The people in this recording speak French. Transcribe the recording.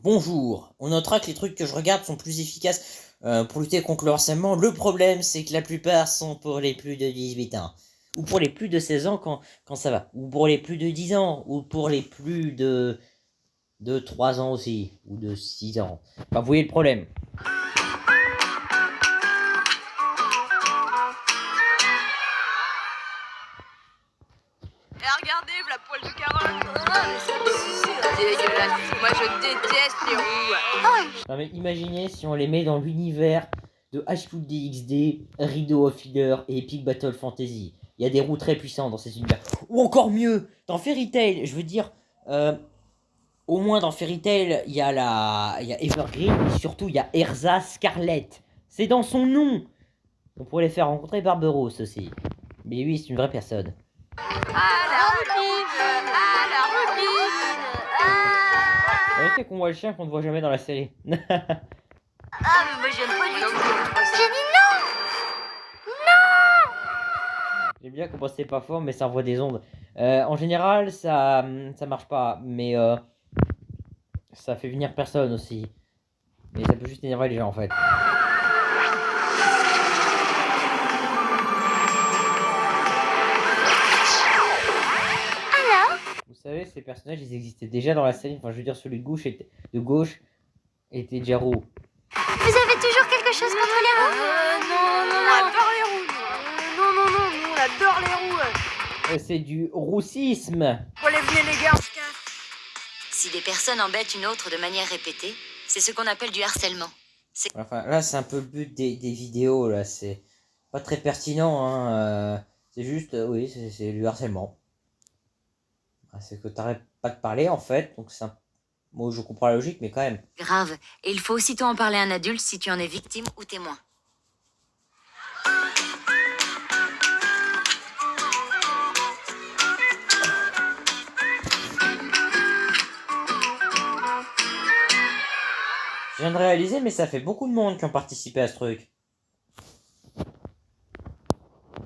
Bonjour, on notera que les trucs que je regarde sont plus efficaces pour lutter contre le harcèlement. Le problème, c'est que la plupart sont pour les plus de 18 ans. Ou pour les plus de 16 ans quand ça va. Ou pour les plus de 10 ans. Ou pour les plus de 3 ans aussi. Ou de 6 ans. Enfin, vous voyez le problème. Et regardez, la poêle de carotte. Ah, mais c'est dégueulasse. Moi, je déteste les roues. Non mais imaginez si on les met dans l'univers de H2DXD, Rideau of Healer et Epic Battle Fantasy. Il y a des roues très puissantes dans ces univers. Ou encore mieux, dans Fairy Tail, je veux dire, au moins dans Fairy Tail, il y a Evergreen, et surtout il y a Erza Scarlet. C'est dans son nom. On pourrait les faire rencontrer Barberousse aussi. Mais oui, c'est une vraie personne. Ah, la roupine. Ah, la roupine. Arrêtez qu'on voit le chien qu'on ne voit jamais dans la série. Ah, mais moi, j'aime pas du tout. J'ai dit non. J'aime bien quand c'est pas fort, mais ça envoie des ondes. En général, ça marche pas, mais ça fait venir personne aussi. Mais ça peut juste énerver les gens en fait. Alors, Vous savez, ces personnages, ils existaient déjà dans la série. Enfin, je veux dire, celui de gauche était déjà roux. vous avez toujours quelque chose contre les roues? Non, on adore les roues. Non, on adore les roues. C'est du roussisme. Allez, venez les gars, on se casse. Si des personnes embêtent une autre de manière répétée, c'est ce qu'on appelle du harcèlement. Enfin, là, c'est un peu le but des vidéos, là. C'est pas très pertinent, hein. C'est juste, oui, c'est du harcèlement. C'est que t'arrêtes pas de parler, en fait. Donc, moi, je comprends la logique, mais quand même. Grave, et il faut aussitôt en parler à un adulte si tu en es victime ou témoin. Je viens de réaliser, mais ça fait beaucoup de monde qui ont participé à ce truc.